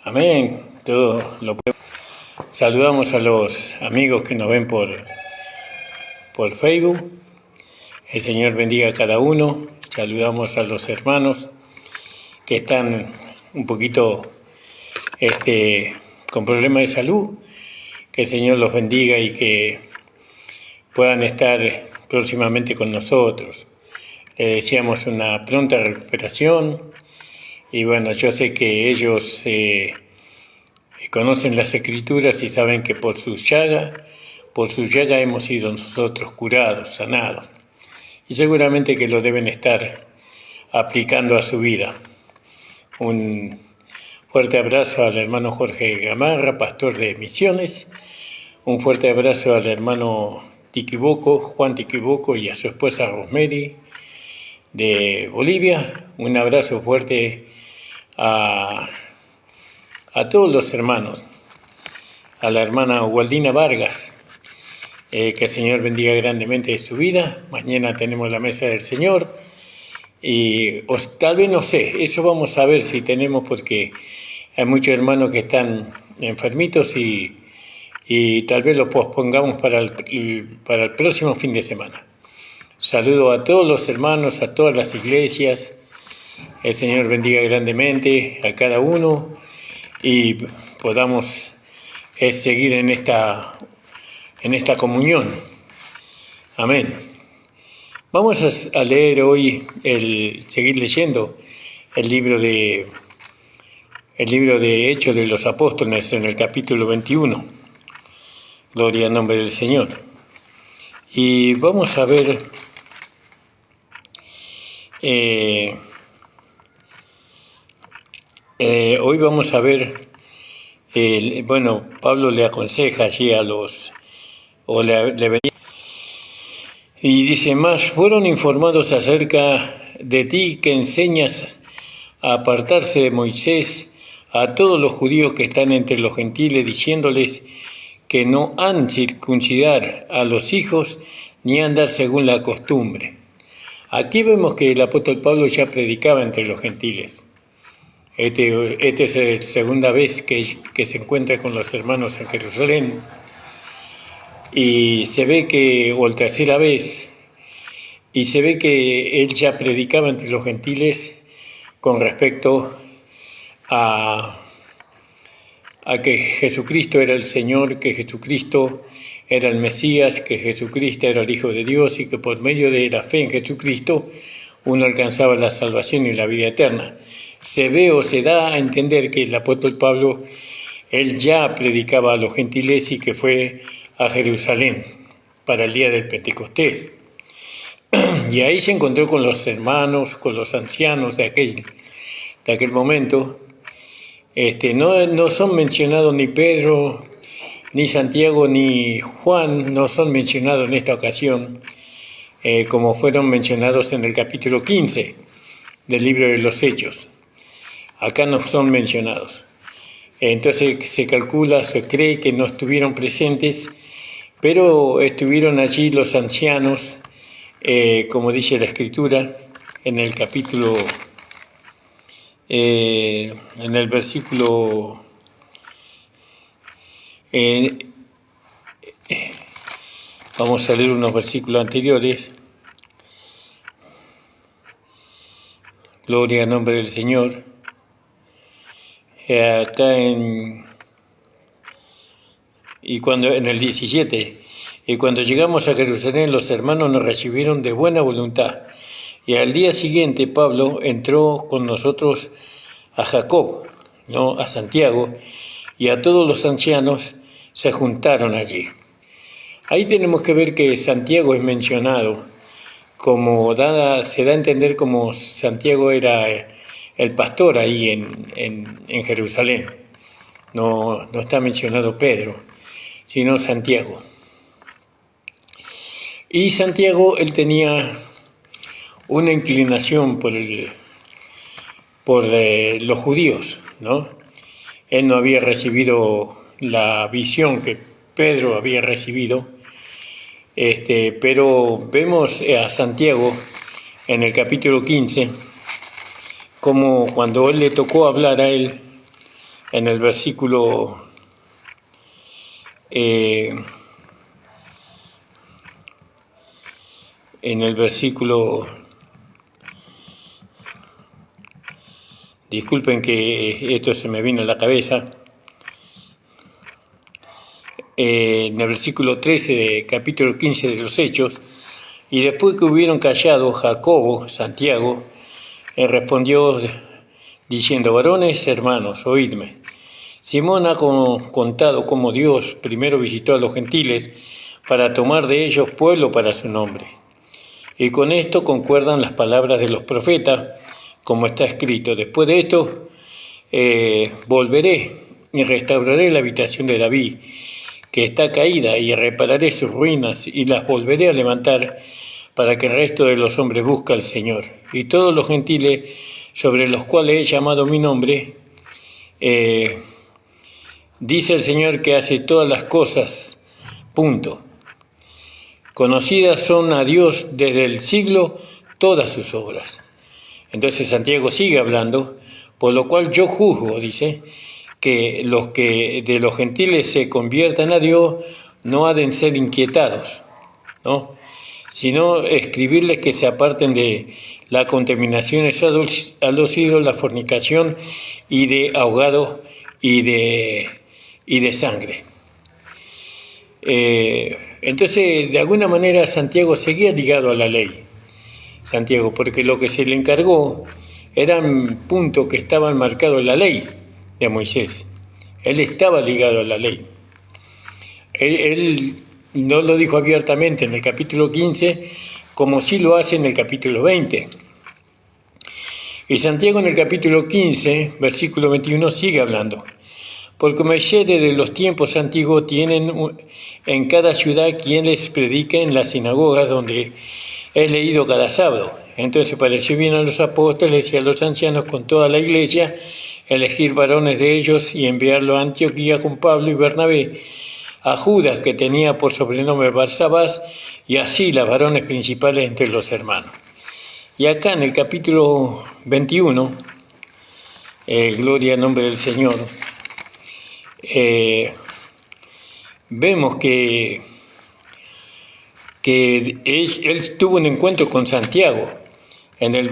Amén. Saludamos a los amigos que nos ven por Facebook. El Señor bendiga a cada uno. Saludamos a los hermanos que están un poquito con problemas de salud. Que el Señor los bendiga y que puedan estar próximamente con nosotros. Les deseamos una pronta recuperación. Y bueno, yo sé que ellos conocen las Escrituras y saben que por su llaga hemos sido nosotros curados, sanados. Y seguramente que lo deben estar aplicando a su vida. Un fuerte abrazo al hermano Jorge Gamarra, pastor de Misiones. Un fuerte abrazo al hermano Juan Tiquiboco, y a su esposa Rosemary de Bolivia. Un abrazo fuerte a todos los hermanos, a la hermana Waldina Vargas, que el Señor bendiga grandemente su vida. Mañana tenemos la mesa del Señor y tal vez no sé, eso vamos a ver si tenemos, porque hay muchos hermanos que están enfermitos y tal vez lo pospongamos para el próximo fin de semana. Saludo a todos los hermanos, a todas las iglesias. El Señor bendiga grandemente a cada uno y podamos seguir en esta comunión. Amén. Vamos a leer hoy, seguir leyendo el libro de Hechos de los Apóstoles en el capítulo 21. Gloria al nombre del Señor. Y vamos a ver hoy vamos a ver, Pablo le aconseja allí y dice más: fueron informados acerca de ti que enseñas a apartarse de Moisés a todos los judíos que están entre los gentiles, diciéndoles que no han circuncidar a los hijos ni andar según la costumbre. Aquí vemos que el apóstol Pablo ya predicaba entre los gentiles. Esta es la segunda vez que se encuentra con los hermanos en Jerusalén, y se ve que, o la tercera vez, y se ve que él ya predicaba entre los gentiles con respecto a que Jesucristo era el Señor, que Jesucristo era el Mesías, que Jesucristo era el Hijo de Dios y que por medio de la fe en Jesucristo uno alcanzaba la salvación y la vida eterna. Se ve o se da a entender que el apóstol Pablo, él ya predicaba a los gentiles y que fue a Jerusalén para el día del Pentecostés. Y ahí se encontró con los hermanos, con los ancianos de aquel momento. No son mencionados ni Pedro, ni Santiago, ni Juan, no son mencionados en esta ocasión, como fueron mencionados en el capítulo 15 del libro de los Hechos. Acá no son mencionados. Entonces se cree que no estuvieron presentes, pero estuvieron allí los ancianos, como dice la Escritura, en el capítulo, en el versículo, vamos a leer unos versículos anteriores. Gloria al nombre del Señor. Acá en el 17, y cuando llegamos a Jerusalén, los hermanos nos recibieron de buena voluntad, y al día siguiente Pablo entró con nosotros a Jacob, a Santiago, y a todos los ancianos se juntaron allí. Ahí tenemos que ver que Santiago es mencionado, se da a entender como Santiago era el pastor ahí en Jerusalén. No está mencionado Pedro, sino Santiago. Y Santiago, él tenía una inclinación por los judíos, ¿no? Él no había recibido la visión que Pedro había recibido, pero vemos a Santiago en el capítulo 15, como cuando él le tocó hablar a él, en el versículo en el versículo, disculpen que esto se me vino a la cabeza, en el versículo 13 de capítulo 15 de los Hechos, y después que hubieron callado, Jacobo, Santiago, respondió diciendo: varones hermanos, oídme. Simón ha contado cómo Dios primero visitó a los gentiles para tomar de ellos pueblo para su nombre. Y con esto concuerdan las palabras de los profetas, como está escrito: después de esto volveré y restauraré la habitación de David, que está caída, y repararé sus ruinas y las volveré a levantar, para que el resto de los hombres busque al Señor. Y todos los gentiles sobre los cuales he llamado mi nombre, dice el Señor que hace todas las cosas, punto. Conocidas son a Dios desde el siglo todas sus obras. Entonces Santiago sigue hablando, por lo cual yo juzgo, dice, que los que de los gentiles se conviertan a Dios no ha de ser inquietados, ¿no?, sino escribirles que se aparten de la contaminación a los ídolos, la fornicación y de ahogado y de sangre. Entonces, de alguna manera, Santiago seguía ligado a la ley. Santiago, porque lo que se le encargó eran puntos que estaban marcados en la ley de Moisés. Él estaba ligado a la ley. Él no lo dijo abiertamente en el capítulo 15, como sí lo hace en el capítulo 20. Y Santiago en el capítulo 15, versículo 21, sigue hablando. Porque Moisés desde los tiempos antiguos tienen en cada ciudad quien les predique en las sinagogas donde he leído cada sábado. Entonces pareció bien a los apóstoles y a los ancianos con toda la iglesia elegir varones de ellos y enviarlo a Antioquía con Pablo y Bernabé, a Judas, que tenía por sobrenombre Barsabás, y así las varones principales entre los hermanos. Y acá en el capítulo 21, gloria al nombre del Señor, vemos que él tuvo un encuentro con Santiago en el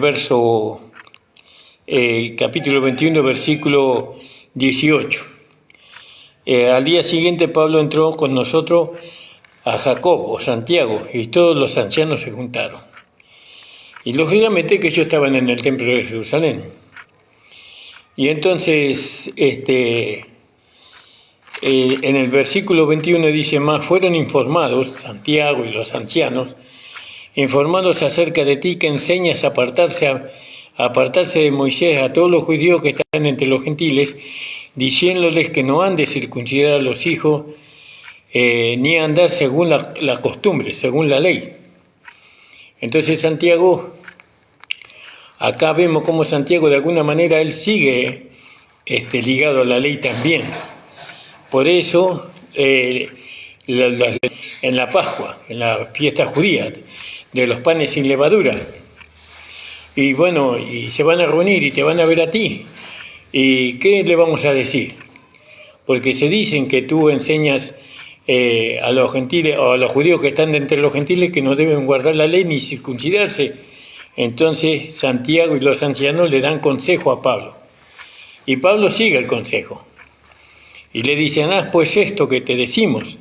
capítulo 21, versículo 18. Al día siguiente Pablo entró con nosotros a Jacobo, Santiago, y todos los ancianos se juntaron. Y lógicamente que ellos estaban en el templo de Jerusalén. Y entonces, en el versículo 21 dice: más fueron informados, Santiago y los ancianos, informados acerca de ti, que enseñas a apartarse de Moisés a todos los judíos que están entre los gentiles, diciéndoles que no han de circuncidar a los hijos, ni andar según la costumbre, según la ley. Entonces Santiago, acá vemos cómo Santiago de alguna manera él sigue ligado a la ley también. Por eso en la Pascua, en la fiesta judía de los panes sin levadura, y bueno, y se van a reunir y te van a ver a ti, ¿y qué le vamos a decir? Porque se dicen que tú enseñas a los gentiles o a los judíos que están entre los gentiles que no deben guardar la ley ni circuncidarse. Entonces Santiago y los ancianos le dan consejo a Pablo. Y Pablo sigue el consejo. Y le dicen: haz pues esto que te decimos.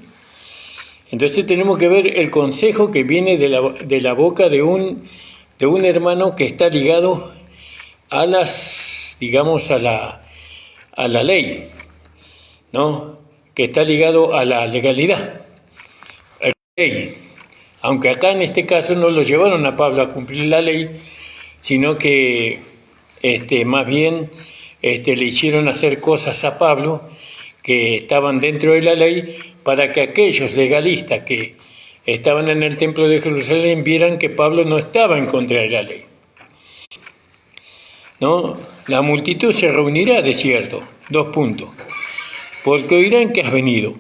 Entonces tenemos que ver el consejo que viene de la boca de un hermano que está ligado a la ley, ¿no?, que está ligado a la legalidad, a la ley. Aunque acá en este caso no lo llevaron a Pablo a cumplir la ley, sino que más bien le hicieron hacer cosas a Pablo que estaban dentro de la ley, para que aquellos legalistas que estaban en el templo de Jerusalén vieran que Pablo no estaba en contra de la ley, ¿no? La multitud se reunirá, de cierto, 2 puntos, porque oirán que has venido.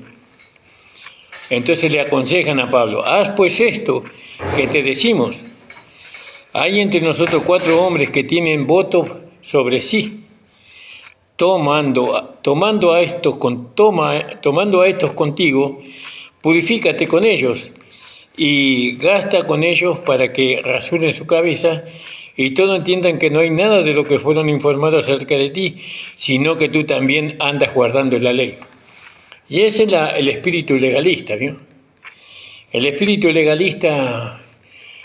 Entonces le aconsejan a Pablo: haz pues esto que te decimos. Hay entre nosotros 4 hombres que tienen voto sobre sí. tomando a estos contigo, purifícate con ellos y gasta con ellos para que rasuren su cabeza y todos entiendan que no hay nada de lo que fueron informados acerca de ti, sino que tú también andas guardando la ley. Y ese es el espíritu legalista, ¿vio? El espíritu legalista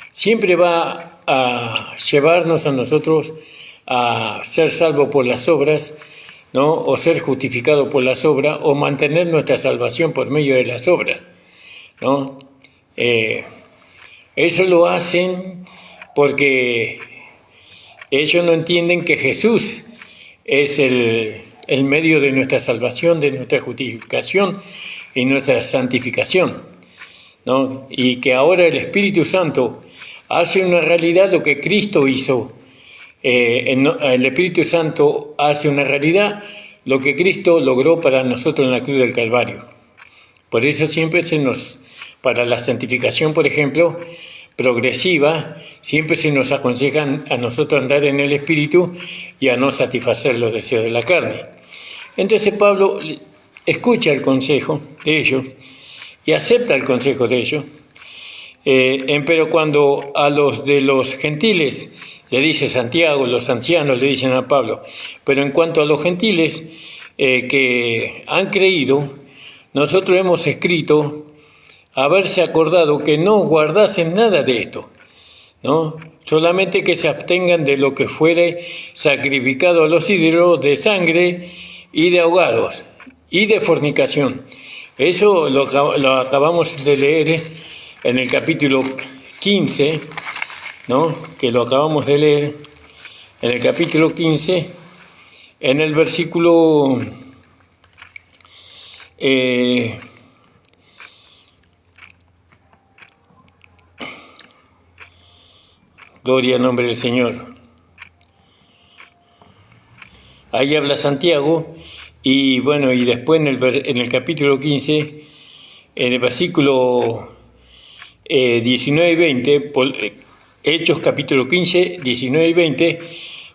siempre va a llevarnos a nosotros a ser salvos por las obras, ¿no? O ser justificado por las obras, o mantener nuestra salvación por medio de las obras, ¿no? Eso lo hacen porque ellos no entienden que Jesús es el medio de nuestra salvación, de nuestra justificación y nuestra santificación, ¿no? Y que ahora el Espíritu Santo hace una realidad lo que Cristo hizo. El Espíritu Santo hace una realidad lo que Cristo logró para nosotros en la cruz del Calvario. Por eso siempre para la santificación, por ejemplo, progresiva, siempre se nos aconsejan a nosotros andar en el Espíritu y a no satisfacer los deseos de la carne. Entonces Pablo escucha el consejo de ellos y acepta el consejo de ellos, pero cuando a los de los gentiles le dice Santiago, los ancianos le dicen a Pablo, pero en cuanto a los gentiles que han creído, nosotros hemos escrito haberse acordado que no guardasen nada de esto, ¿no? Solamente que se abstengan de lo que fuere sacrificado a los ídolos, de sangre y de ahogados y de fornicación. Eso lo acabamos de leer en el capítulo 15, ¿no? Que lo acabamos de leer en el capítulo 15, en el versículo gloria al nombre del Señor. Ahí habla Santiago y bueno, y después en el capítulo 15, en el versículo 19 y 20, Hechos capítulo 15, 19 y 20,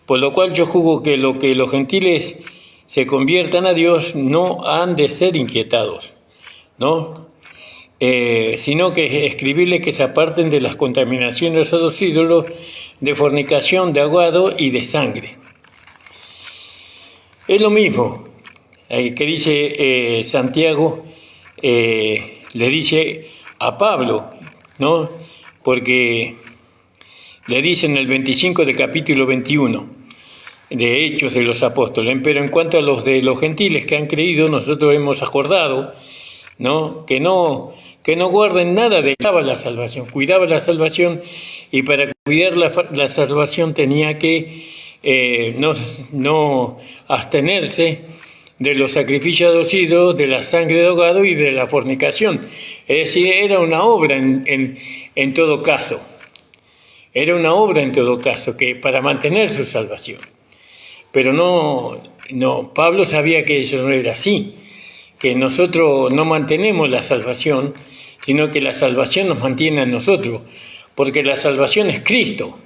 por lo cual yo juzgo que lo que los gentiles se conviertan a Dios no han de ser inquietados, ¿no? Sino que escribirles que se aparten de las contaminaciones de los ídolos, de fornicación, de ahogado y de sangre. Es lo mismo que dice Santiago, le dice a Pablo, ¿no? Porque le dice en el 25 del capítulo 21 de Hechos de los Apóstoles, pero en cuanto a los de los gentiles que han creído, nosotros hemos acordado, ¿no? Que no guarden nada de cuidaba la salvación, y para cuidar la salvación tenía que no abstenerse de los sacrificios de los ídolos, de la sangre de ahogado y de la fornicación. Es decir, era una obra en todo caso. Era una obra en todo caso, que para mantener su salvación. Pero no, Pablo sabía que eso no era así, que nosotros no mantenemos la salvación, sino que la salvación nos mantiene a nosotros, porque la salvación es Cristo.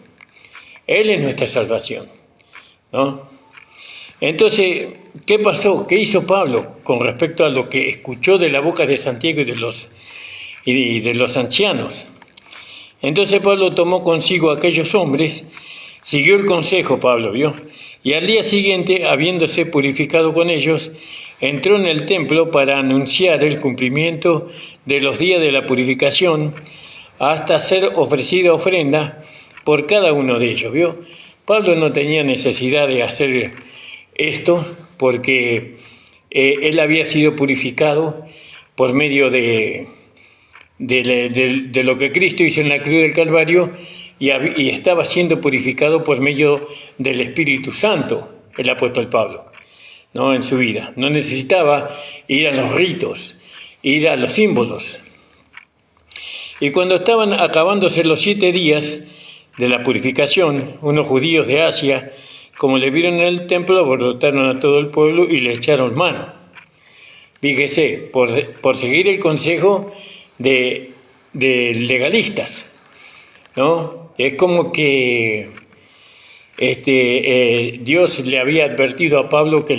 Él es nuestra salvación, ¿no? Entonces, ¿qué pasó? ¿Qué hizo Pablo con respecto a lo que escuchó de la boca de Santiago y de los ancianos? Entonces Pablo tomó consigo a aquellos hombres, siguió el consejo, Pablo, ¿vio? Y al día siguiente, habiéndose purificado con ellos, entró en el templo para anunciar el cumplimiento de los días de la purificación, hasta ser ofrecida ofrenda por cada uno de ellos, ¿vio? Pablo no tenía necesidad de hacer esto porque él había sido purificado por medio de lo que Cristo hizo en la cruz del Calvario, y estaba siendo purificado por medio del Espíritu Santo, el apóstol Pablo, ¿no? En su vida. No necesitaba ir a los ritos, ir a los símbolos. Y cuando estaban acabándose los 7 días de la purificación, unos judíos de Asia, como le vieron en el templo, alborotaron a todo el pueblo y le echaron mano. Fíjese, por seguir el consejo de legalistas, ¿no? Es como que Dios le había advertido a Pablo que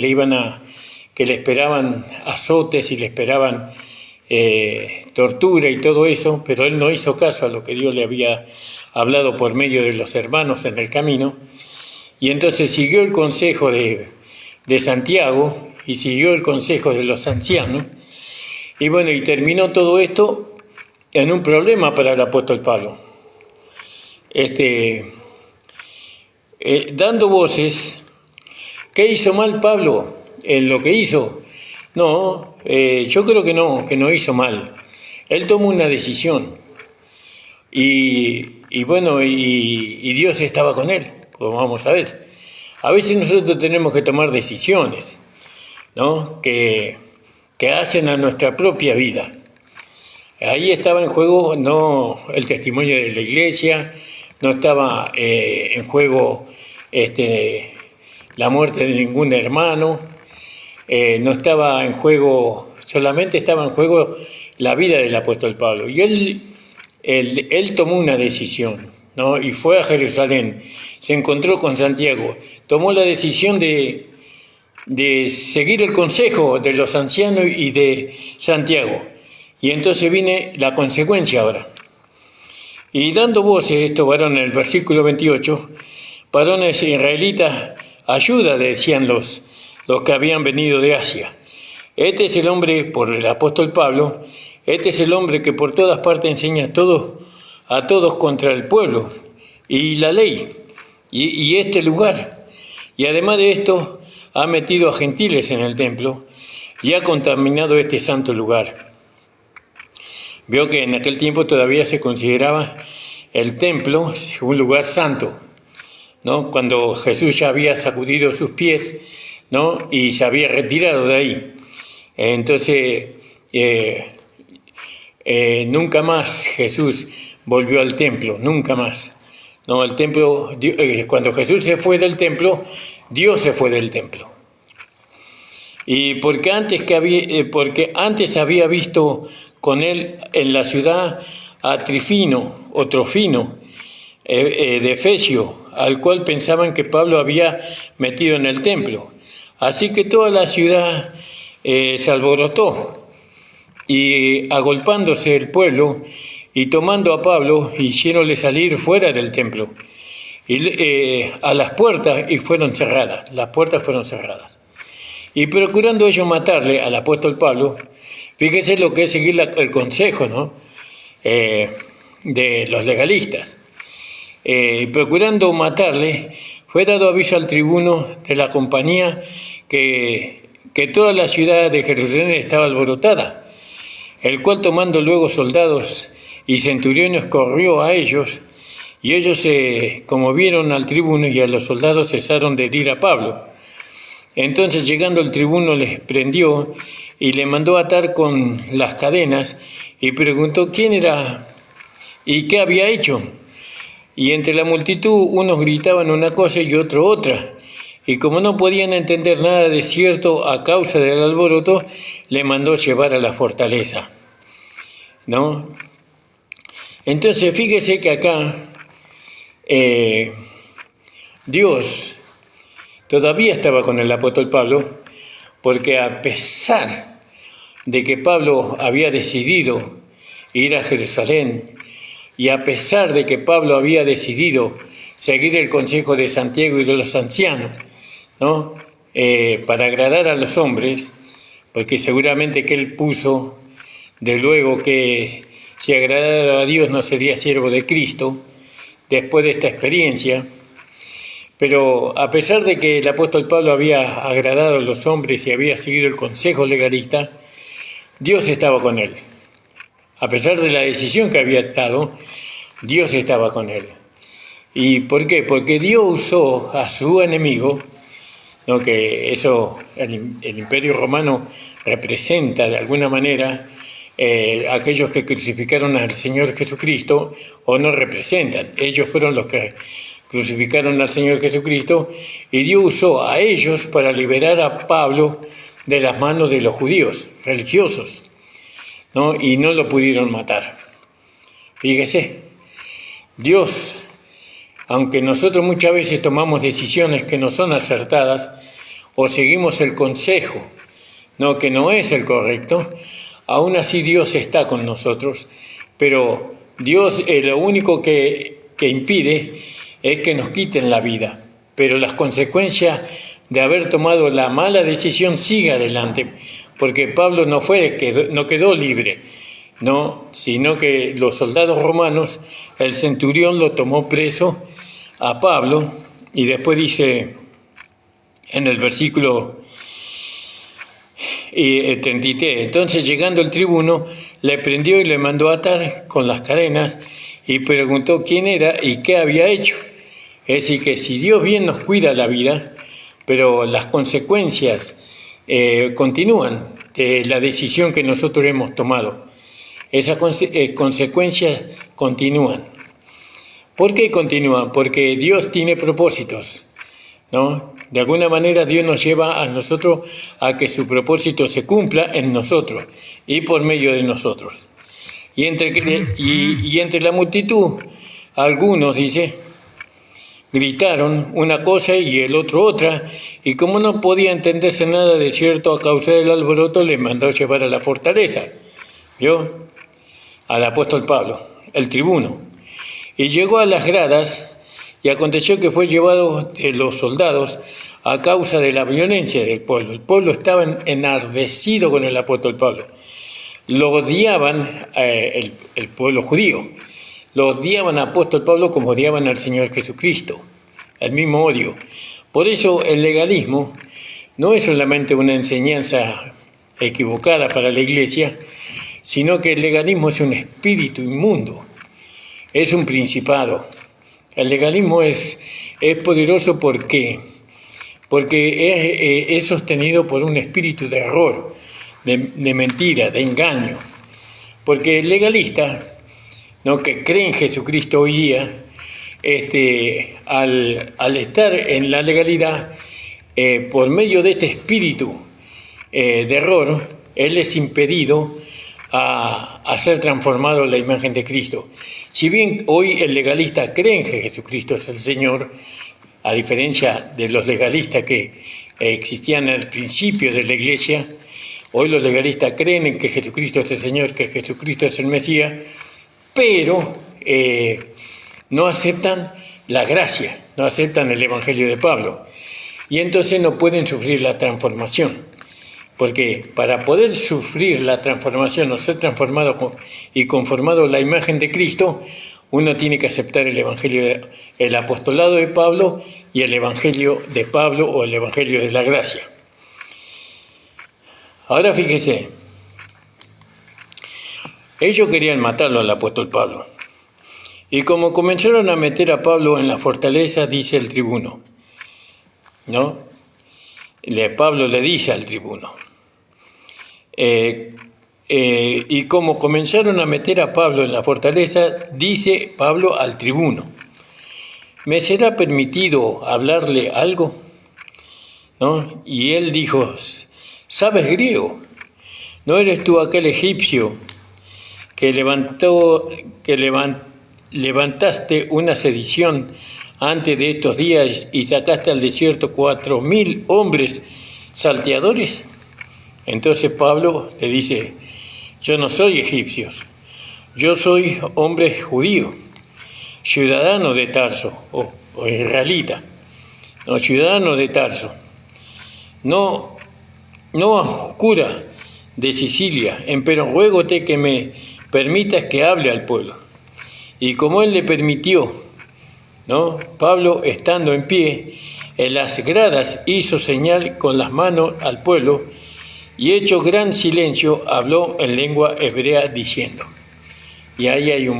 que le esperaban azotes y le esperaban tortura y todo eso, pero él no hizo caso a lo que Dios le había hablado por medio de los hermanos en el camino, y entonces siguió el consejo de Santiago y siguió el consejo de los ancianos, y bueno, y terminó todo esto en un problema para el apóstol Pablo. Dando voces, ¿qué hizo mal Pablo en lo que hizo? No, yo creo que no hizo mal. Él tomó una decisión y bueno, y Dios estaba con él, pues vamos a ver. A veces nosotros tenemos que tomar decisiones, ¿no? Que hacen a nuestra propia vida. Ahí estaba en juego no el testimonio de la iglesia, no estaba en juego la muerte de ningún hermano, no estaba en juego, solamente estaba en juego la vida del apóstol Pablo. Y él tomó una decisión, ¿no? Y fue a Jerusalén, se encontró con Santiago, tomó la decisión de seguir el consejo de los ancianos y de Santiago. Y entonces viene la consecuencia ahora. Y dando voces, estos varones, en el versículo 28, varones israelitas, ayuda, decían los que habían venido de Asia. Este es el hombre, por el apóstol Pablo, este es el hombre que por todas partes enseña a todos contra el pueblo y la ley y este lugar. Y además de esto, ha metido a gentiles en el templo y ha contaminado este santo lugar. Vio que en aquel tiempo todavía se consideraba el templo un lugar santo, ¿no? Cuando Jesús ya había sacudido sus pies, ¿no? Y se había retirado de ahí. Entonces, nunca más Jesús volvió al templo, nunca más. No, el templo, cuando Jesús se fue del templo, Dios se fue del templo. Y porque antes había visto con él en la ciudad a Trifino o Trofino de Efesio, al cual pensaban que Pablo había metido en el templo. Así que toda la ciudad se alborotó y agolpándose el pueblo y tomando a Pablo hicieronle salir fuera del templo y a las puertas y fueron cerradas, las puertas fueron cerradas. Y procurando ellos matarle al apóstol Pablo, fíjese lo que es seguir el consejo, ¿no? De los legalistas. Procurando matarle, fue dado aviso al tribuno de la compañía que toda la ciudad de Jerusalén estaba alborotada, el cual tomando luego soldados y centuriones corrió a ellos, y ellos como vieron al tribuno y a los soldados cesaron de herir a Pablo. Entonces llegando el tribuno les prendió y le mandó atar con las cadenas y preguntó quién era y qué había hecho. Y entre la multitud unos gritaban una cosa y otro otra. Y como no podían entender nada de cierto a causa del alboroto, le mandó llevar a la fortaleza, ¿no? Entonces fíjese que acá Dios todavía estaba con el apóstol Pablo, porque a pesar de que Pablo había decidido ir a Jerusalén, y a pesar de que Pablo había decidido seguir el consejo de Santiago y de los ancianos, ¿no? Para agradar a los hombres, porque seguramente que él puso, de luego que si agradara a Dios no sería siervo de Cristo, después de esta experiencia. Pero a pesar de que el apóstol Pablo había agradado a los hombres y había seguido el consejo legalista, Dios estaba con él. A pesar de la decisión que había dado, Dios estaba con él. ¿Y por qué? Porque Dios usó a su enemigo, ¿no? Que eso el Imperio Romano representa de alguna manera aquellos que crucificaron al Señor Jesucristo, o no representan. Ellos fueron los que crucificaron al Señor Jesucristo, y Dios usó a ellos para liberar a Pablo de las manos de los judíos religiosos, ¿no? Y no lo pudieron matar. Fíjese, Dios aunque nosotros muchas veces tomamos decisiones que no son acertadas o seguimos el consejo, ¿no?, que no es el correcto, aún así Dios está con nosotros, pero Dios lo único que impide es que nos quiten la vida, pero las consecuencias de haber tomado la mala decisión sigue adelante, porque Pablo no quedó libre, no, sino que los soldados romanos, el centurión lo tomó preso a Pablo, y después dice en el versículo 33, entonces llegando el tribuno, le prendió y le mandó atar con las cadenas y preguntó quién era y qué había hecho. Es decir, que si Dios bien nos cuida la vida, pero las consecuencias continúan de la decisión que nosotros hemos tomado. Esas consecuencias continúan. ¿Por qué continúan? Porque Dios tiene propósitos, ¿no? De alguna manera Dios nos lleva a nosotros a que su propósito se cumpla en nosotros y por medio de nosotros. Y entre la multitud, algunos, dice, gritaron una cosa y el otro otra, y como no podía entenderse nada de cierto a causa del alboroto, le mandó llevar a la fortaleza, ¿vio?, al apóstol Pablo, el tribuno. Y llegó a las gradas, y aconteció que fue llevado de los soldados a causa de la violencia del pueblo. El pueblo estaba enardecido con el apóstol Pablo. Lo odiaban, el pueblo judío. Lo odiaban al apóstol Pablo como odiaban al Señor Jesucristo. El mismo odio. Por eso el legalismo no es solamente una enseñanza equivocada para la iglesia, sino que el legalismo es un espíritu inmundo. Es un principado. El legalismo es poderoso porque es sostenido por un espíritu de error, de mentira, de engaño. Porque el legalista, ¿no?, que cree en Jesucristo hoy día, al estar en la legalidad, por medio de este espíritu de error, él es impedido a ser transformado en la imagen de Cristo. Si bien hoy el legalista cree en que Jesucristo es el Señor, a diferencia de los legalistas que existían al principio de la iglesia, hoy los legalistas creen en que Jesucristo es el Señor, que Jesucristo es el Mesías, pero no aceptan la gracia, no aceptan el Evangelio de Pablo, y entonces no pueden sufrir la transformación. Porque para poder sufrir la transformación o ser transformado y conformado a la imagen de Cristo, uno tiene que aceptar el evangelio, el apostolado de Pablo y el evangelio de Pablo o el evangelio de la gracia. Ahora fíjese, ellos querían matarlo al apóstol Pablo. Y como comenzaron a meter a Pablo en la fortaleza, dice el tribuno, ¿no? Pablo le dice al tribuno, y como comenzaron a meter a Pablo en la fortaleza, dice Pablo al tribuno, ¿me será permitido hablarle algo?, ¿no? Y él dijo, ¿sabes griego? ¿No eres tú aquel egipcio que levantaste una sedición antes de estos días y sacaste al desierto 4.000 hombres salteadores? Entonces Pablo le dice, yo no soy egipcio, yo soy hombre judío, ciudadano de Tarso, o israelita, no, ciudadano de Tarso, no oscura de Sicilia, empero ruégote que me permitas que hable al pueblo. Y como él le permitió, ¿no?, Pablo, estando en pie, en las gradas hizo señal con las manos al pueblo, y hecho gran silencio, habló en lengua hebrea diciendo. Y ahí hay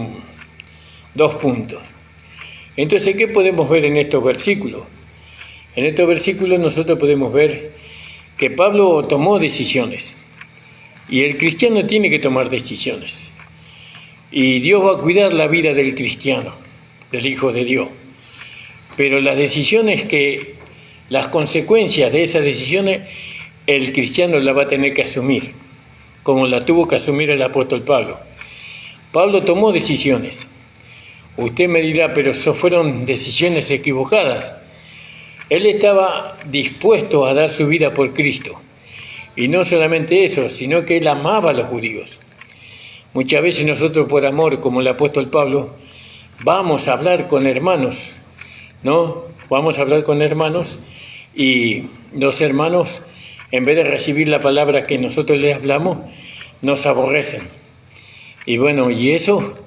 dos puntos. Entonces, ¿qué podemos ver en estos versículos? En estos versículos nosotros podemos ver que Pablo tomó decisiones. Y el cristiano tiene que tomar decisiones. Y Dios va a cuidar la vida del cristiano, del Hijo de Dios. Pero las consecuencias de esas decisiones, el cristiano la va a tener que asumir, como la tuvo que asumir el apóstol Pablo. Pablo tomó decisiones. Usted me dirá, pero eso fueron decisiones equivocadas. Él estaba dispuesto a dar su vida por Cristo. Y no solamente eso, sino que él amaba a los judíos. Muchas veces nosotros por amor, como el apóstol Pablo, vamos a hablar con hermanos, ¿no? Vamos a hablar con hermanos y los hermanos, en vez de recibir la palabra que nosotros les hablamos, nos aborrecen. Y bueno, y eso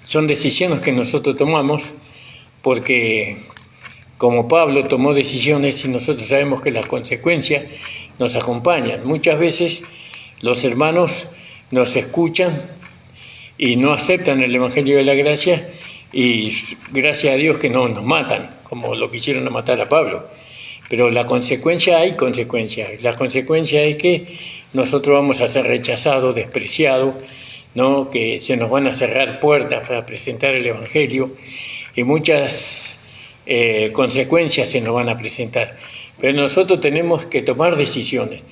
son decisiones que nosotros tomamos porque como Pablo tomó decisiones y nosotros sabemos que las consecuencias nos acompañan. Muchas veces los hermanos nos escuchan y no aceptan el Evangelio de la Gracia y gracias a Dios que no nos matan, como lo quisieron matar a Pablo. Pero la consecuencia, hay consecuencias. La consecuencia es que nosotros vamos a ser rechazados, despreciados, ¿no? Que se nos van a cerrar puertas para presentar el Evangelio y muchas consecuencias se nos van a presentar. Pero nosotros tenemos que tomar decisiones.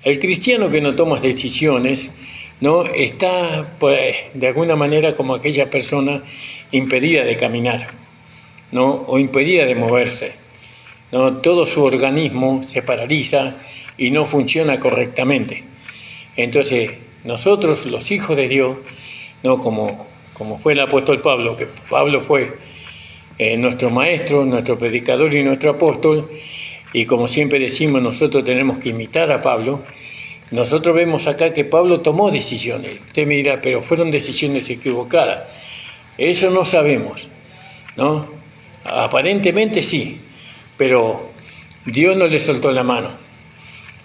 El cristiano que no toma decisiones, ¿no? Está, pues, de alguna manera como aquella persona impedida de caminar, ¿no? O impedida de moverse, ¿no? Todo su organismo se paraliza y no funciona correctamente. Entonces, nosotros, los hijos de Dios, ¿no? Como fue el apóstol Pablo, que Pablo fue nuestro maestro, nuestro predicador y nuestro apóstol, y como siempre decimos, nosotros tenemos que imitar a Pablo. Nosotros vemos acá que Pablo tomó decisiones. Usted me dirá, pero fueron decisiones equivocadas. Eso no sabemos, ¿no? Aparentemente sí, pero Dios no le soltó la mano.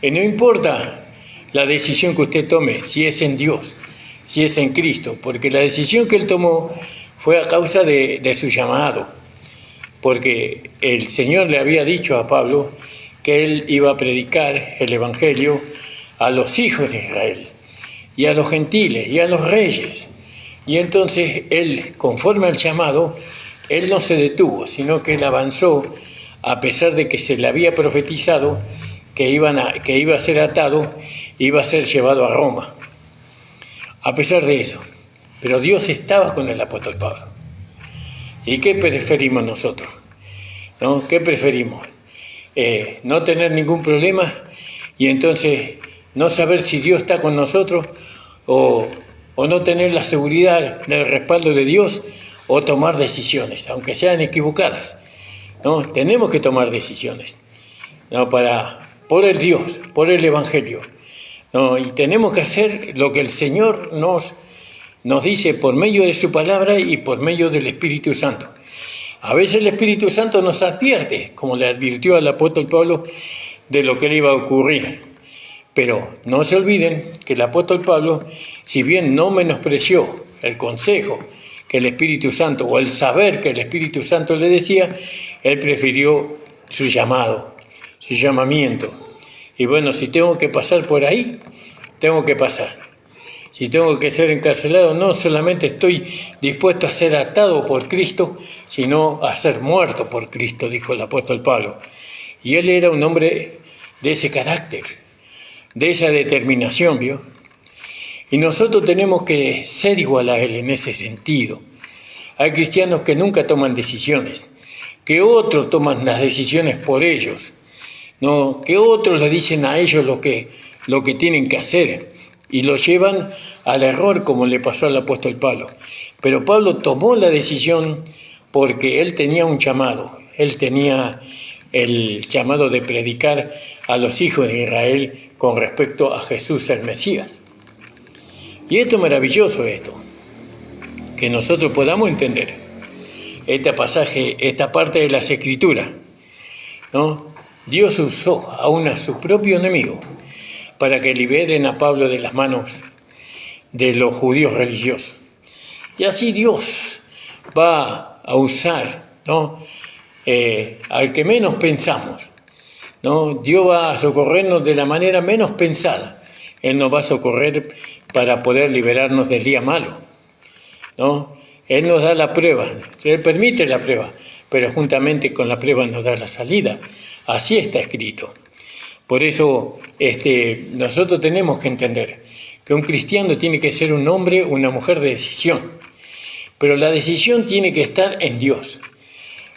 Y no importa la decisión que usted tome, si es en Dios, si es en Cristo, porque la decisión que él tomó fue a causa de su llamado, porque el Señor le había dicho a Pablo que él iba a predicar el Evangelio a los hijos de Israel, y a los gentiles, y a los reyes. Y entonces él, conforme al llamado, él no se detuvo, sino que él avanzó, a pesar de que se le había profetizado que iba a ser atado, iba a ser llevado a Roma. A pesar de eso, pero Dios estaba con el apóstol Pablo. ¿Y qué preferimos nosotros? ¿No? ¿Qué preferimos? No tener ningún problema y entonces no saber si Dios está con nosotros o no tener la seguridad del respaldo de Dios o tomar decisiones, aunque sean equivocadas, ¿no? Tenemos que tomar decisiones, ¿no? Por el Dios, por el Evangelio, ¿no? Y tenemos que hacer lo que el Señor nos dice por medio de su palabra y por medio del Espíritu Santo. A veces el Espíritu Santo nos advierte, como le advirtió al apóstol Pablo, de lo que le iba a ocurrir. Pero no se olviden que el apóstol Pablo, si bien no menospreció el consejo que el Espíritu Santo o el saber que el Espíritu Santo le decía, él prefirió su llamado, su llamamiento. Y bueno, si tengo que pasar por ahí, tengo que pasar. Si tengo que ser encarcelado, no solamente estoy dispuesto a ser atado por Cristo, sino a ser muerto por Cristo, dijo el apóstol Pablo. Y él era un hombre de ese carácter, de esa determinación, ¿vio? Y nosotros tenemos que ser igual a él en ese sentido. Hay cristianos que nunca toman decisiones, que otros toman las decisiones por ellos, ¿no? Que otros le dicen a ellos lo que tienen que hacer y lo llevan al error, como le pasó al apóstol Pablo. Pero Pablo tomó la decisión porque él tenía un llamado, él tenía el llamado de predicar a los hijos de Israel con respecto a Jesús el Mesías. Y esto es maravilloso, que nosotros podamos entender este pasaje, esta parte de las Escrituras, ¿no? Dios usó aún a su propio enemigo para que liberen a Pablo de las manos de los judíos religiosos. Y así Dios va a usar, ¿no? Al que menos pensamos, ¿no? Dios va a socorrernos de la manera menos pensada. Él nos va a socorrer para poder liberarnos del día malo, ¿no? Él nos da la prueba, Él permite la prueba, pero juntamente con la prueba nos da la salida. Así está escrito. Por eso nosotros tenemos que entender que un cristiano tiene que ser un hombre, una mujer de decisión. pero la decisión tiene que estar en Dios.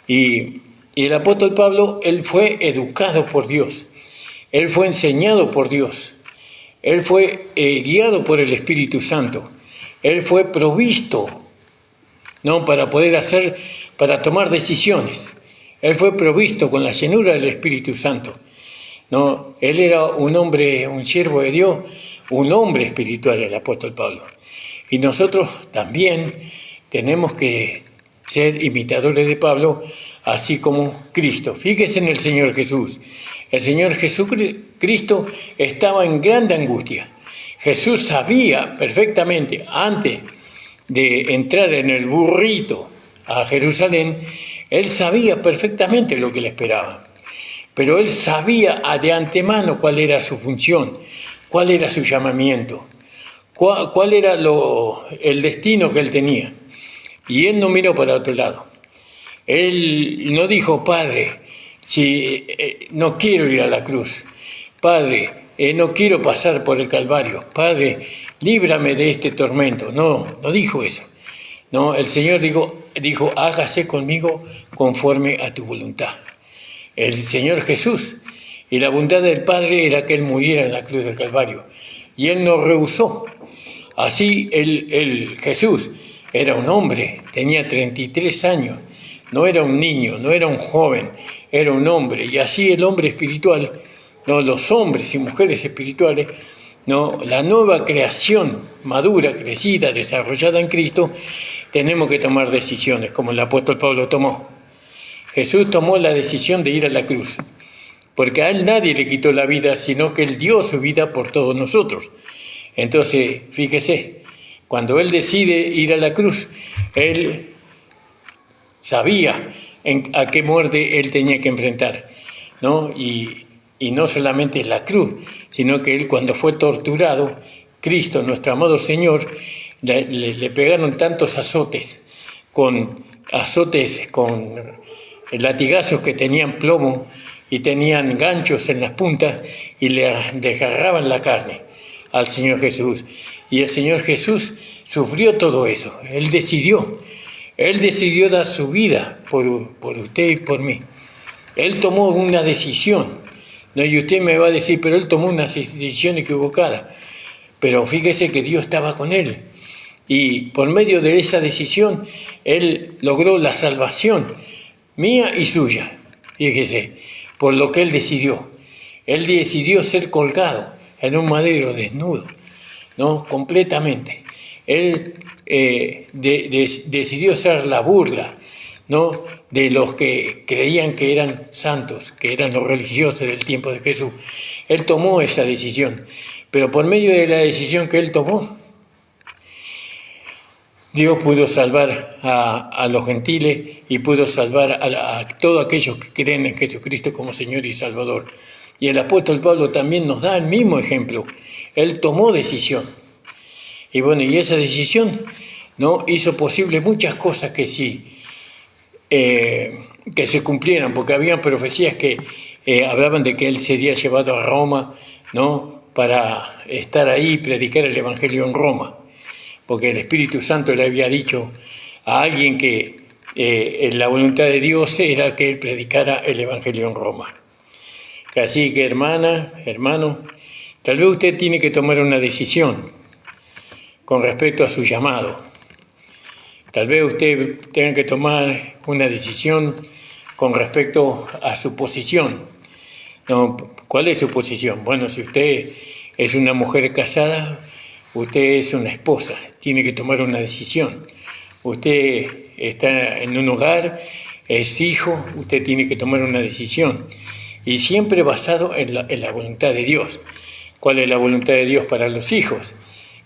Y el apóstol Pablo, él fue educado por Dios, él fue enseñado por Dios, él fue guiado por el Espíritu Santo, él fue provisto, ¿no?, para tomar decisiones. Él fue provisto con la llenura del Espíritu Santo, ¿no? Él era un hombre, un siervo de Dios, un hombre espiritual, el apóstol Pablo. Y nosotros también tenemos que ser imitadores de Pablo, así como Cristo. Fíjese en el Señor Jesús. El Señor Jesucristo estaba en grande angustia. Jesús sabía perfectamente, antes de entrar en el burrito a Jerusalén, él sabía perfectamente lo que le esperaba. Pero él sabía de antemano cuál era su función, cuál era su llamamiento, cuál era el destino que él tenía. Y él no miró para otro lado. Él no dijo: Padre, si no quiero ir a la cruz. Padre, no quiero pasar por el Calvario. Padre, líbrame de este tormento. No dijo eso. No, el Señor dijo: hágase conmigo conforme a tu voluntad. El Señor Jesús, y la voluntad del Padre era que Él muriera en la cruz del Calvario. Y Él no rehusó. Así Jesús era un hombre, tenía 33 años, no era un niño, no era un joven, era un hombre. Y así el hombre espiritual, ¿no?, los hombres y mujeres espirituales, ¿no?, la nueva creación madura, crecida, desarrollada en Cristo, tenemos que tomar decisiones, como el apóstol Pablo tomó. Jesús tomó la decisión de ir a la cruz, porque a Él nadie le quitó la vida, sino que Él dio su vida por todos nosotros. Entonces, fíjese, cuando Él decide ir a la cruz, Él sabía a qué muerte Él tenía que enfrentar, ¿no? Y no solamente en la cruz, sino que Él, cuando fue torturado, Cristo, nuestro amado Señor, le pegaron tantos azotes con latigazos que tenían plomo y tenían ganchos en las puntas y le desgarraban la carne al Señor Jesús. Y el Señor Jesús sufrió todo eso. Él decidió dar su vida por usted y por mí. Él tomó una decisión, ¿no? Y usted me va a decir: pero Él tomó una decisión equivocada. Pero fíjese que Dios estaba con Él. Y por medio de esa decisión, Él logró la salvación mía y suya. Fíjese, por lo que Él decidió. Él decidió ser colgado en un madero desnudo, ¿no?, completamente. Él decidió ser la burla, ¿no?, de los que creían que eran santos, que eran los religiosos del tiempo de Jesús. Él tomó esa decisión, pero por medio de la decisión que Él tomó, Dios pudo salvar a los gentiles y pudo salvar a todos aquellos que creen en Jesucristo como Señor y Salvador. Y el apóstol Pablo también nos da el mismo ejemplo. Él tomó decisión. Y bueno, y esa decisión, ¿no?, hizo posible muchas cosas que se cumplieran, porque había profecías que hablaban de que Él sería llevado a Roma, ¿no?, para estar ahí y predicar el Evangelio en Roma. Porque el Espíritu Santo le había dicho a alguien que la voluntad de Dios era que Él predicara el Evangelio en Roma. Así que, hermana, hermano, tal vez usted tiene que tomar una decisión con respecto a su llamado. Tal vez usted tenga que tomar una decisión con respecto a su posición. ¿No? ¿Cuál es su posición? Bueno, si usted es una mujer casada, usted es una esposa, tiene que tomar una decisión. Usted está en un hogar, es hijo, usted tiene que tomar una decisión. Y siempre basado en la voluntad de Dios. ¿Cuál es la voluntad de Dios para los hijos?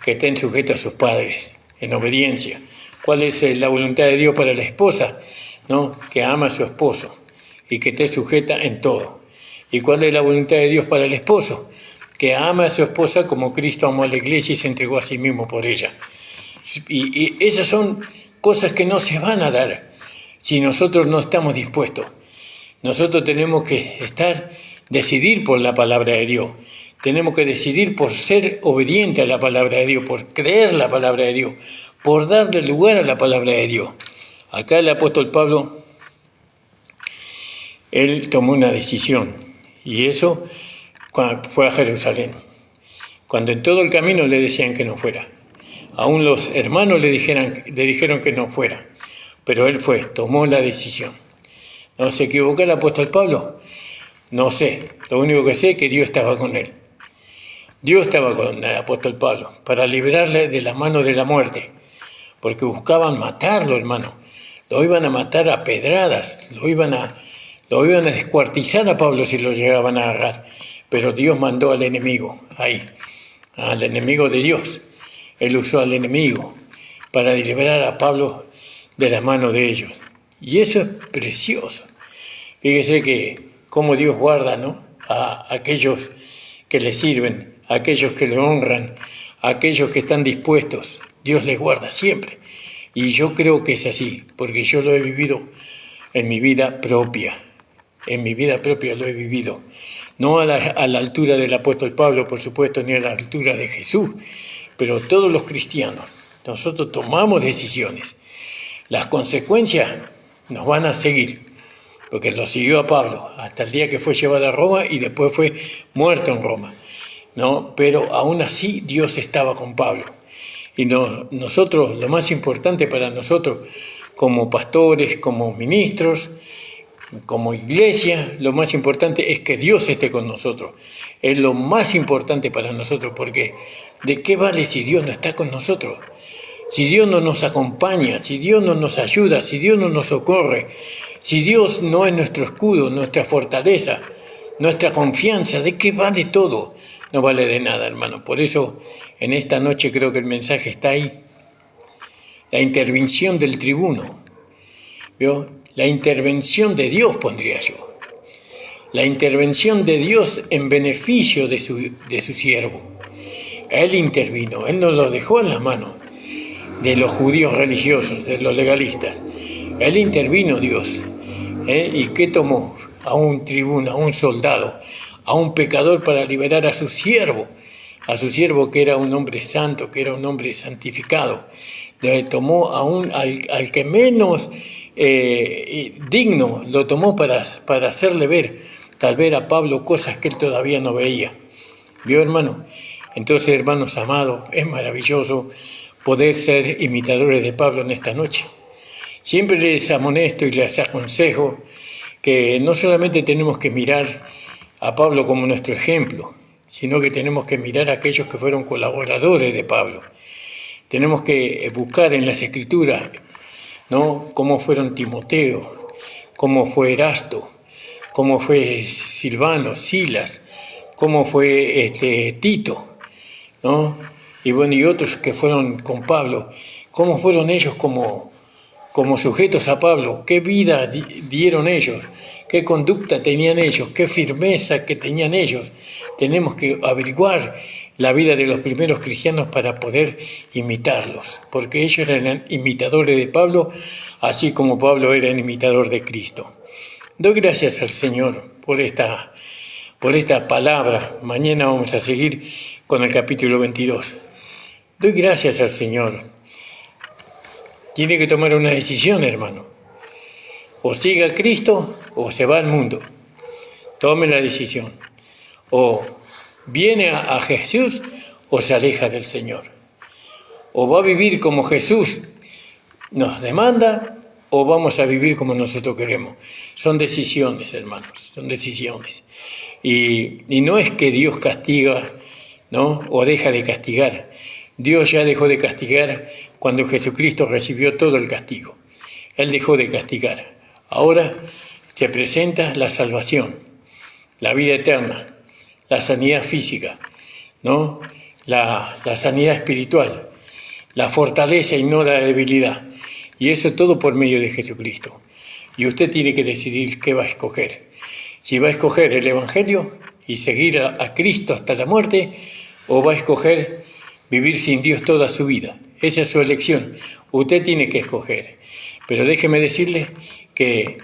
Que estén sujetos a sus padres, en obediencia. ¿Cuál es la voluntad de Dios para la esposa? ¿No? Que ama a su esposo y que esté sujeta en todo. ¿Y cuál es la voluntad de Dios para el esposo? Que ama a su esposa como Cristo amó a la iglesia y se entregó a sí mismo por ella. Y esas son cosas que no se van a dar si nosotros no estamos dispuestos. Nosotros tenemos que decidir por la palabra de Dios, Tenemos que decidir por ser obediente a la palabra de Dios, por creer la palabra de Dios, por darle lugar a la palabra de Dios. Acá el apóstol Pablo, él tomó una decisión, y eso cuando fue a Jerusalén, cuando en todo el camino le decían que no fuera. Aún los hermanos le dijeron que no fuera, pero él tomó la decisión. ¿No se equivocó el apóstol Pablo? No sé, lo único que sé es que Dios estaba con él. Dios estaba con el apóstol Pablo para librarle de la mano de la muerte, porque buscaban matarlo, hermano. Lo iban a matar a pedradas, lo iban a descuartizar a Pablo si lo llegaban a agarrar. Pero Dios mandó al enemigo, ahí, al enemigo de Dios. Él usó al enemigo para liberar a Pablo de la mano de ellos. Y eso es precioso. Fíjese que cómo Dios guarda, ¿no?, a aquellos que le sirven, a aquellos que le honran, a aquellos que están dispuestos. Dios les guarda siempre. Y yo creo que es así, porque yo lo he vivido en mi vida propia. En mi vida propia lo he vivido. No a la altura del apóstol Pablo, por supuesto, ni a la altura de Jesús, pero todos los cristianos, nosotros tomamos decisiones. Las consecuencias nos van a seguir, porque lo siguió a Pablo hasta el día que fue llevado a Roma y después fue muerto en Roma, ¿no? Pero aún así Dios estaba con Pablo. Y nosotros, lo más importante para nosotros como pastores, como ministros, como iglesia, lo más importante es que Dios esté con nosotros. Es lo más importante para nosotros, porque ¿de qué vale si Dios no está con nosotros? Si Dios no nos acompaña, si Dios no nos ayuda, si Dios no nos socorre, si Dios no es nuestro escudo, nuestra fortaleza, nuestra confianza, ¿de qué vale todo? No vale de nada, hermano. Por eso, en esta noche creo que el mensaje está ahí. La intervención del tribuno. ¿Vio? La intervención de Dios, pondría yo. La intervención de Dios en beneficio de su siervo. Él intervino, Él no lo dejó en las manos de los judíos religiosos, de los legalistas. Él intervino, Dios. ¿Y qué tomó? A un tribuno, a un soldado, a un pecador para liberar a su siervo que era un hombre santo, que era un hombre santificado. Le tomó al que menos digno, lo tomó para hacerle ver, tal vez a Pablo, cosas que él todavía no veía. ¿Vio, hermano? Entonces, hermanos amados, es maravilloso poder ser imitadores de Pablo en esta noche. Siempre les amonesto y les aconsejo que no solamente tenemos que mirar a Pablo como nuestro ejemplo, sino que tenemos que mirar a aquellos que fueron colaboradores de Pablo. Tenemos que buscar en las Escrituras, ¿no?, cómo fueron Timoteo, cómo fue Erasto, cómo fue Silvano, Silas, cómo fue Tito, ¿no? Y bueno, y otros que fueron con Pablo, cómo fueron ellos como sujetos a Pablo, qué vida dieron ellos, qué conducta tenían ellos, qué firmeza que tenían ellos. Tenemos que averiguar la vida de los primeros cristianos para poder imitarlos, porque ellos eran imitadores de Pablo, así como Pablo era un imitador de Cristo. Doy gracias al Señor por esta palabra. Mañana vamos a seguir con el capítulo 22. Doy gracias al Señor. Tiene que tomar una decisión, hermano. O sigue a Cristo o se va al mundo. Tome la decisión. O viene a Jesús o se aleja del Señor. O va a vivir como Jesús nos demanda o vamos a vivir como nosotros queremos. Son decisiones, hermanos, son decisiones. Y no es que Dios castiga, ¿no?, o deja de castigar. Dios ya dejó de castigar cuando Jesucristo recibió todo el castigo. Él dejó de castigar. Ahora se presenta la salvación, la vida eterna, la sanidad física, ¿no?, la sanidad espiritual, la fortaleza y no la debilidad. Y eso todo por medio de Jesucristo. Y usted tiene que decidir qué va a escoger. Si va a escoger el Evangelio y seguir a Cristo hasta la muerte, o va a escoger vivir sin Dios toda su vida. Esa es su elección. Usted tiene que escoger. Pero déjeme decirle que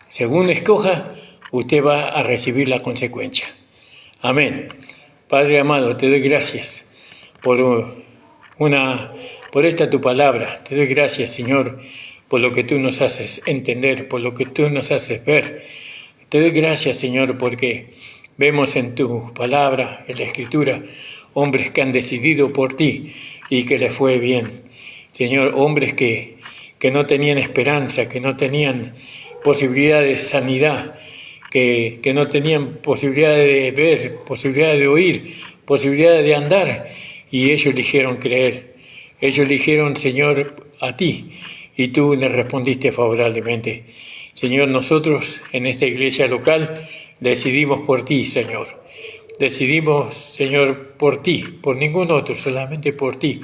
según escoja, usted va a recibir la consecuencia. Amén. Padre amado, te doy gracias por esta tu palabra. Te doy gracias, Señor, por lo que tú nos haces entender, por lo que tú nos haces ver. Te doy gracias, Señor, porque vemos en tu palabra, en la Escritura, hombres que han decidido por ti y que les fue bien. Señor, hombres que no tenían esperanza, que no tenían posibilidad de sanidad, que no tenían posibilidad de ver, posibilidad de oír, posibilidad de andar, y ellos eligieron creer. Ellos eligieron, Señor, a ti, y tú les respondiste favorablemente. Señor, nosotros en esta iglesia local decidimos por ti, Señor. Decidimos, Señor, por ti, por ningún otro, solamente por ti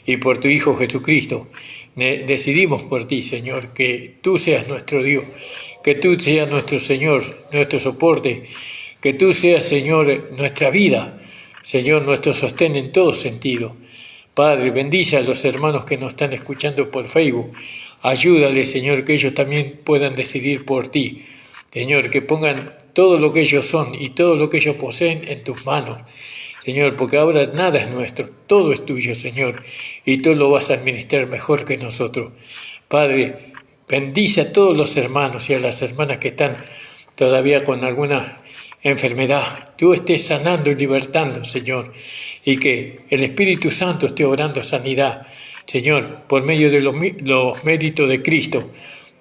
y por tu Hijo Jesucristo. Decidimos por ti, Señor, que tú seas nuestro Dios, que tú seas nuestro Señor, nuestro soporte, que tú seas, Señor, nuestra vida, Señor, nuestro sostén en todo sentido. Padre, bendice a los hermanos que nos están escuchando por Facebook. Ayúdale, Señor, que ellos también puedan decidir por ti. Señor, que pongan todo lo que ellos son y todo lo que ellos poseen en tus manos. Señor, porque ahora nada es nuestro, todo es tuyo, Señor, y tú lo vas a administrar mejor que nosotros. Padre, bendice a todos los hermanos y a las hermanas que están todavía con alguna enfermedad. Tú estés sanando y libertando, Señor, y que el Espíritu Santo esté obrando sanidad, Señor, por medio de los méritos de Cristo.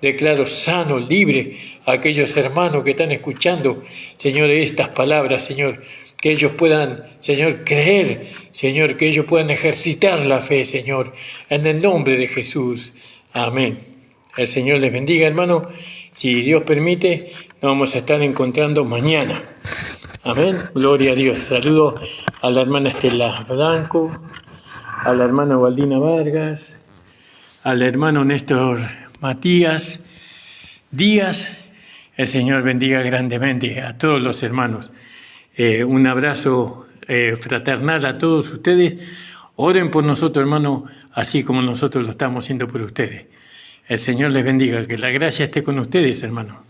Declaro sano, libre a aquellos hermanos que están escuchando, Señor, estas palabras, Señor, que ellos puedan, Señor, creer, Señor, que ellos puedan ejercitar la fe, Señor, en el nombre de Jesús. Amén. El Señor les bendiga, hermano. Si Dios permite, nos vamos a estar encontrando mañana. Amén. Gloria a Dios. Saludo a la hermana Estela Blanco, a la hermana Waldina Vargas, al hermano Néstor Matías Díaz. El Señor bendiga grandemente a todos los hermanos. Un abrazo fraternal a todos ustedes. Oren por nosotros, hermano, así como nosotros lo estamos haciendo por ustedes. El Señor les bendiga. Que la gracia esté con ustedes, hermano.